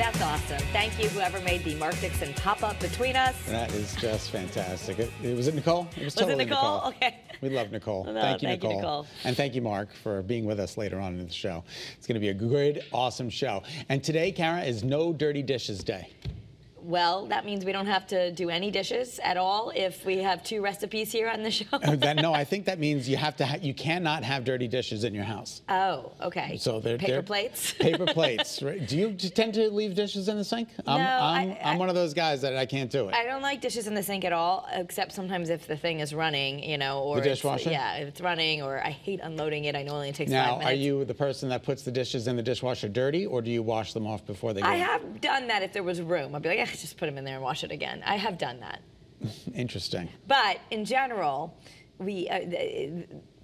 That's awesome. Thank you, whoever made the Mark Dixon pop-up between us. That is just fantastic. Was it Nicole? It was totally Nicole? Okay. We love Nicole. No, thank you, thank you, Nicole. Nicole. And thank you, Mark, for being with us later on in the show. It's going to be a good, awesome show. And today, Kara, is No Dirty Dishes Day. Well, that means we don't have to do any dishes at all if we have 2 recipes here on the show. No, I think that means you have to. You cannot have dirty dishes in your house. Oh, okay. So they're paper plates. Paper plates. Right? Do you tend to leave dishes in the sink? No, I'm one of those guys that I can't do it. I don't like dishes in the sink at all, except sometimes if the thing is running, you know, or the dishwasher. Yeah, if it's running, or I hate unloading it. I know it only takes 5 minutes. Now, are you the person that puts the dishes in the dishwasher dirty, or do you wash them off before they go? I have done that if there was room. I'd be like, just put them in there and wash it again. I have done that. Interesting. But in general, we,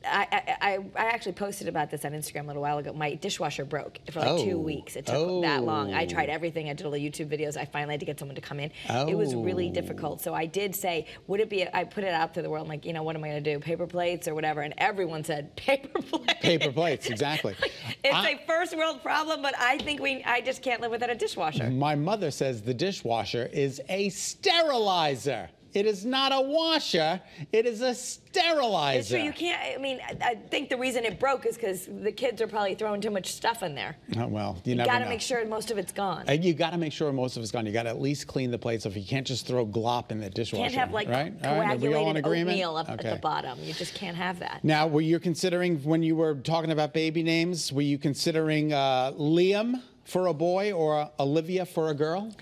I actually posted about this on Instagram a little while ago. My dishwasher broke for like 2 weeks. It took that long. I tried everything. I did all the YouTube videos. I finally had to get someone to come in. It was really difficult. So I did say, would it be, I put it out to the world, I'm like, you know, what am I going to do? Paper plates or whatever? And everyone said, paper plates. Paper plates, exactly. It's a first world problem, but I think I just can't live without a dishwasher. My mother says the dishwasher is a sterilizer. It is not a washer, it is a sterilizer. It's true, you can't, I mean, I think the reason it broke is because the kids are probably throwing too much stuff in there. Oh, well, you never know. know. You gotta make sure most of it's gone. You gotta make sure most of it's gone. You gotta at least clean the plates off. You can't just throw glop in the dishwasher. You can't have like right? coagulated oatmeal up at the bottom. You just can't have that. Now, were you considering, when you were talking about baby names, were you considering Liam for a boy or Olivia for a girl?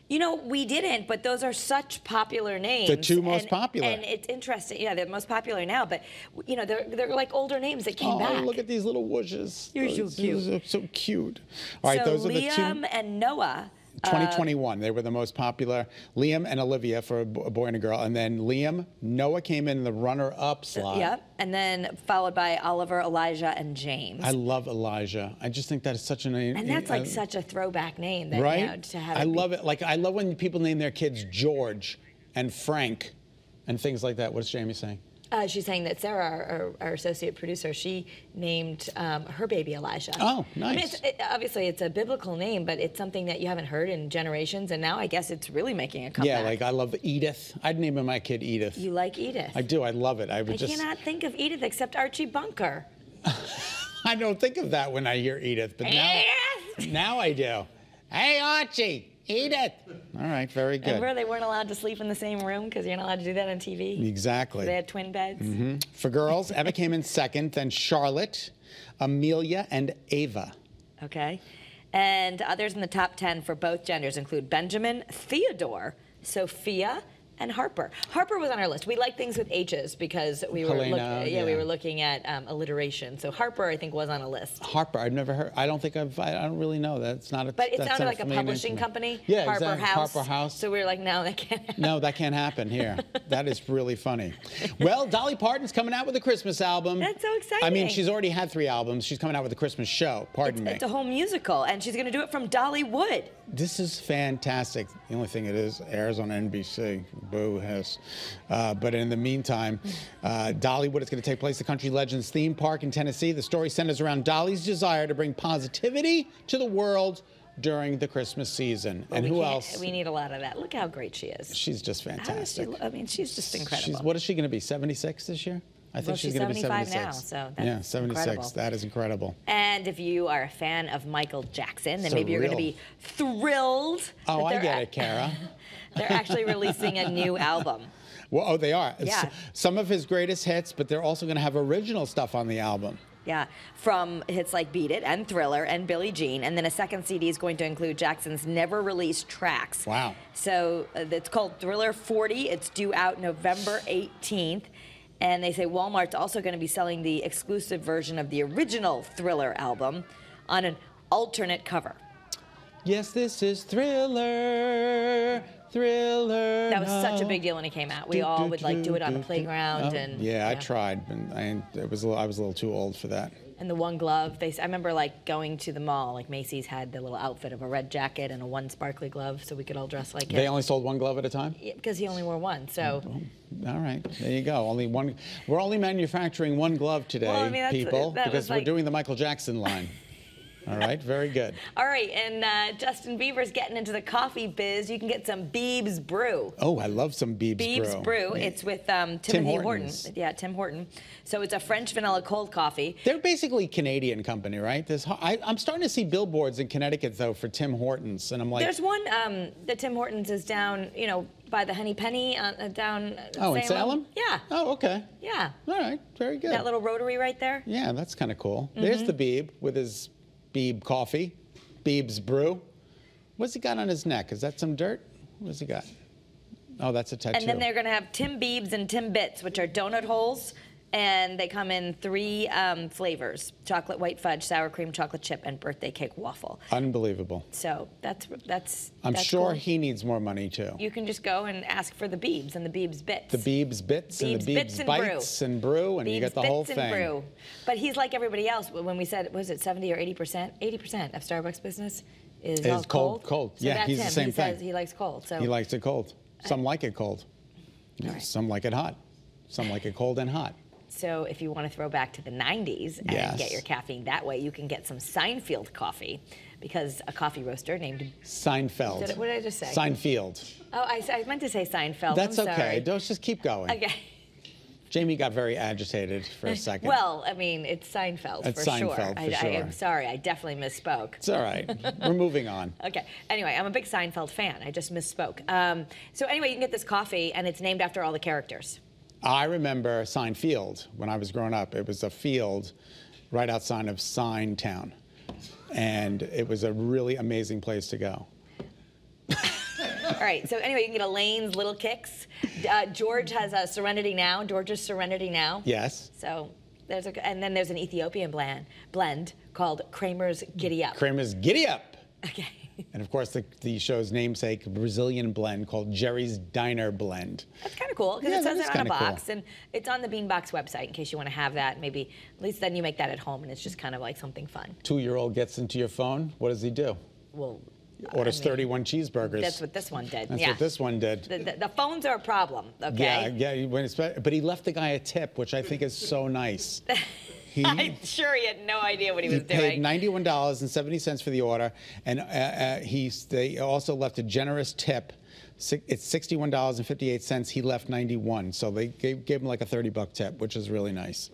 You know, we didn't, but those are such popular names. The 2 most popular. And it's interesting. Yeah, they're most popular now, but, you know, they're like older names that came back. Oh, look at these little whooshes. You're so cute. Those are so cute. All right, so those are the 2. Liam and Noah. 2021, they were the most popular. Liam and Olivia for a boy and a girl. And then Liam, Noah came in the runner-up slot. Yep. And then followed by Oliver, Elijah, and James. I love Elijah. I just think that is such a name. And that's like such a throwback name. That, right? You know, to have I love it. Like, I love when people name their kids George and Frank and things like that. What's Jamie saying? She's saying that Sarah, our associate producer, she named her baby Elijah. Oh, nice. I mean, obviously, it's a biblical name, but it's something that you haven't heard in generations, and now I guess it's really making a comeback. Yeah, like I love Edith. I'd name my kid Edith. You like Edith? I do. I love it. I cannot think of Edith except Archie Bunker. I don't think of that when I hear Edith, but now I do. Hey, Archie. Edith. All right, very good. Remember they weren't allowed to sleep in the same room because you're not allowed to do that on TV? Exactly. They had twin beds. Mm-hmm. For girls, Emma came in second, then Charlotte, Amelia, and Ava. Okay. And others in the top 10 for both genders include Benjamin, Theodore, Sophia, and Harper. Harper was on our list. We like things with H's because we were we were looking at alliteration. So Harper, I think, was on a list. Harper, I've never heard. I don't really know. That's not a. But it sounded like a publishing company. Yeah, Harper exactly. House. Harper House. So we were like, no, that can't happen. No, that can't happen here. That is really funny. Well, Dolly Parton's coming out with a Christmas album. That's so exciting. I mean, she's already had 3 albums. She's coming out with a Christmas show. Pardon me. It's a whole musical, and she's going to do it from Dollywood. This is fantastic. The only thing it is airs on NBC. Boo hiss. But in the meantime, Dollywood is going to take place at the Country Legends theme park in Tennessee. The story centers around Dolly's desire to bring positivity to the world during the Christmas season. Well, and who else? We need a lot of that. Look how great she is. She's just fantastic. I mean, she's just incredible. What is she going to be, 76 this year? I think she's going to be 76 now, so that's yeah, 76. Incredible. That is incredible. And if you are a fan of Michael Jackson, then maybe you're going to be thrilled. Oh, I get it, Kara. They're actually releasing a new album. Well, oh, they are. Yeah. Some of his greatest hits, but they're also going to have original stuff on the album. Yeah, from hits like Beat It and Thriller and Billie Jean. And then a second CD is going to include Jackson's never-released tracks. Wow. So it's called Thriller 40. It's due out November 18th. And they say Walmart's also going to be selling the exclusive version of the original Thriller album on an alternate cover. Yes, this is Thriller, Thriller. That was such a big deal when it came out. We all would like do it on the playground. And yeah, I tried, but I was a little too old for that. And the one glove, I remember like going to the mall, like Macy's had the little outfit of a red jacket and a one sparkly glove so we could all dress like it. They only sold one glove at a time? Yeah, because he only wore one, so. All right, there you go. Only one. We're only manufacturing one glove today, people, because we're doing the Michael Jackson line. All right, very good. All right, and Justin Bieber's getting into the coffee biz. You can get some Biebs Brew. Oh, I love some Biebs Brew. Biebs Brew. Yeah. It's with Timothy Horton. Yeah, Tim Horton. So it's a French vanilla cold coffee. They're basically a Canadian company, right? I'm starting to see billboards in Connecticut, though, for Tim Hortons, and I'm like... There's one, the Tim Hortons is down, you know, by the Henny Penny, down Oh, in Salem? Yeah. Oh, okay. Yeah. All right, very good. That little rotary right there? Yeah, that's kind of cool. There's the Bieb with his Bieb coffee, Biebs Brew. What's he got on his neck? Is that some dirt? What's he got? Oh, that's a tattoo. And then they're going to have Tim Biebs and Tim Bits, which are donut holes, and they come in 3 flavors: chocolate white fudge, sour cream chocolate chip, and birthday cake waffle. Unbelievable. So that's I'm sure cool. he needs more money too. You can just go and ask for the Biebs and the Biebs Bits. The Biebs Bits and the Biebs Bites and Brew, and Biebs you get the Bits whole and thing. Brew. But he's like everybody else. When we said, was it 70 or 80%? 80% of Starbucks business is all cold. So yeah, that's he's him. the same he thing. Says he likes cold. So he likes it cold. Some like it cold. Right. Some like it hot. Some like it cold and hot. So if you want to throw back to the 90s and get your caffeine that way, you can get some Seinfeld coffee, because a coffee roaster named... Seinfeld. What did I just say? Seinfeld. Oh, I meant to say Seinfeld. That's I'm okay. sorry. Don't just keep going. Okay. Jamie got very agitated for a second. Well, I mean, it's Seinfeld It's for Seinfeld sure. for sure. I am sorry. I definitely misspoke. It's all right. We're moving on. Okay. Anyway, I'm a big Seinfeld fan. I just misspoke. So anyway, you can get this coffee, and it's named after all the characters. I remember Seinfeld when I was growing up. It was a field right outside of Sign Town, and it was a really amazing place to go. All right. So anyway, you can get Elaine's Little Kicks. George has a Serenity Now. George's Serenity Now. Yes. So there's and then there's an Ethiopian blend called Kramer's Giddy Up. Kramer's Giddy Up. Okay. And of course, the show's namesake Brazilian blend called Jerry's Diner Blend. That's kind of cool, because Yeah, it says that is it on a kinda box, cool. and it's on the Beanbox website in case you want to have that. Maybe at least then you make that at home, and it's just kind of like something fun. 2-year-old gets into your phone. What does he do? Well, Orders 31 cheeseburgers. that's what this one did. That's yeah. what this one did. The phones are a problem. Okay. Yeah. But he left the guy a tip, which I think is so nice. I'm sure he had no idea what he was He paid doing. $91.70 for the order, and they also left a generous tip. It's $61.58. He left 91, so they gave him like a $30 tip, which is really nice.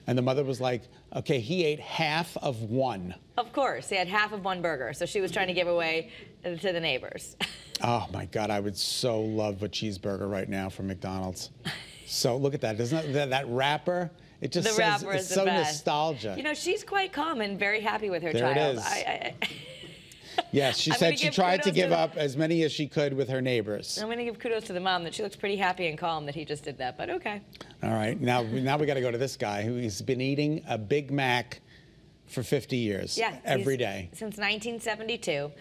And the mother was like, "Okay, he ate half of one." Of course, he had half of one burger, so she was trying to give away to the neighbors. Oh my God, I would so love a cheeseburger right now from McDonald's. So look at that, isn't that wrapper? It just The says wrapper it's is the so best. nostalgia. You know, she's quite calm and very happy with her There child. it is. Yes, she I'm said gonna she give tried to kudos give to- up as many as she could with her neighbors. I'm going to give kudos to the mom that she looks pretty happy and calm that he just did that, but okay. All right, now we got to go to this guy who's been eating a Big Mac for 50 years. Yeah. Every day. Since 1972.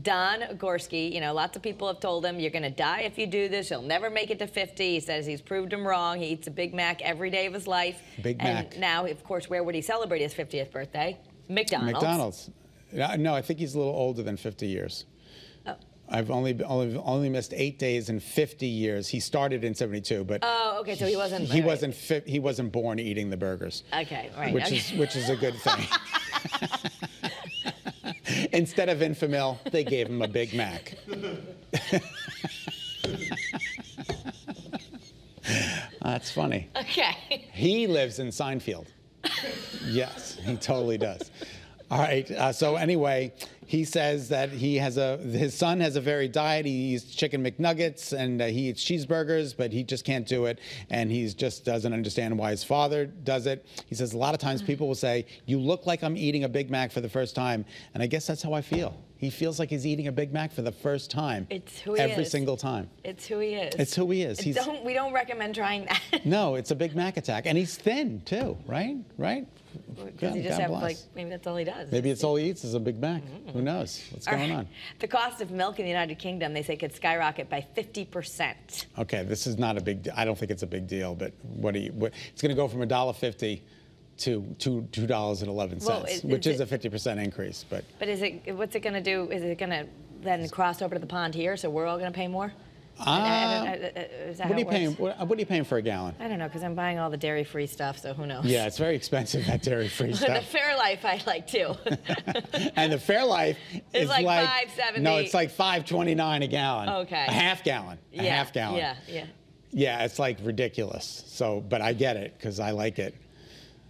Don Gorsky, you know, lots of people have told him, you're going to die if you do this. You'll never make it to 50. He says he's proved him wrong. He eats a Big Mac every day of his life. Big Mac. And now, of course, where would he celebrate his 50th birthday? McDonald's. McDonald's. No, I think he's a little older than 50 years. Oh. I've only missed 8 days in 50 years. He started in 72, but Oh, okay, so he wasn't... he wasn't born eating the burgers. Okay, right. Which is a good thing. Instead of Infamil, they gave him a Big Mac. That's funny. Okay. He lives in Seinfeld. Yes, he totally does. All right. So anyway, he says that his son has a varied diet. He eats chicken McNuggets and he eats cheeseburgers, but he just can't do it. And he just doesn't understand why his father does it. He says a lot of times people will say, "You look like I'm eating a Big Mac for the first time," and I guess that's how I feel. He feels like he's eating a Big Mac for the first time. It's who he every is. single time. It's who he is. It's who he is. We don't recommend trying that. No, it's a Big Mac attack, and he's thin too, right? Right? Does he just God have, bless. like, maybe that's all he does. Maybe it's all he eats is a Big Mac. Who knows? What's All going right. on? The cost of milk in the United Kingdom, they say, could skyrocket by 50%. Okay, this is not a big. I don't think it's a big deal, but it's going to go from $1.50 to $2.11, Well, which is a 50% increase. But But what's it going to do? Is it going to then cross over to the pond here, so we're all going to pay more? Is that What are you how it paying? works? What are you paying for a gallon? I don't know, because I'm buying all the dairy-free stuff, so who knows? Yeah, it's very expensive, that dairy-free The stuff. Fairlife I like too. And the Fairlife is like $5.70. No, it's like $5.29 a gallon. Okay. A half gallon. A half gallon. Yeah. Yeah, it's like ridiculous. So, but I get it because I like it.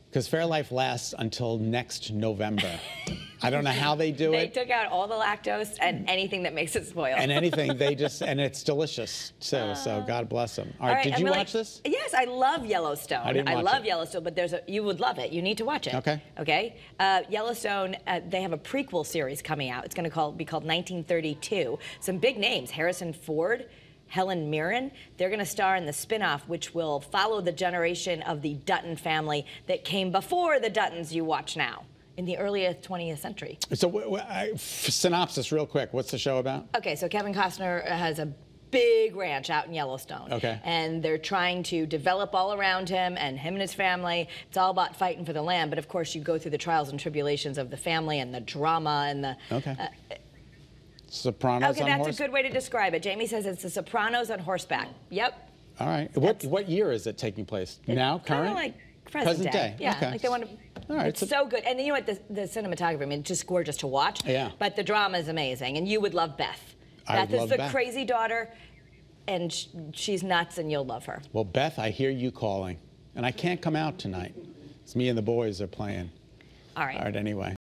Because Fairlife lasts until next November. I don't know how they do it. They took out all the lactose and anything that makes it spoil. And anything, and it's delicious too. So God bless them. All right, did you watch this? Yes, I love Yellowstone. I didn't watch love it. Yellowstone, but you would love it. You need to watch it. Okay. Okay. Yellowstone, they have a prequel series coming out. It's going to be called 1932. Some big names: Harrison Ford, Helen Mirren. They're going to star in the spin-off, which will follow the generation of the Dutton family that came before the Duttons you watch now, in the early 20th century. So, synopsis real quick. What's the show about? Okay, so Kevin Costner has a big ranch out in Yellowstone. Okay. And they're trying to develop all around him and his family. It's all about fighting for the land, but of course you go through the trials and tribulations of the family and the drama and the... Okay. Sopranos on that's a good way to describe it. Jamie says it's the Sopranos on horseback. Yep. All right. What year is it taking place? Now, current? Kind of like present day. Yeah. Okay. Like they want to. All right. It's so good. And you know what? The cinematography, I mean, it's just gorgeous to watch. Yeah. But the drama is amazing, and you would love Beth. I Beth love is the Beth. crazy daughter, and she's nuts, and you'll love her. Well, Beth, I hear you calling, and I can't come out tonight. It's me and the boys are playing. All right. All right. Anyway.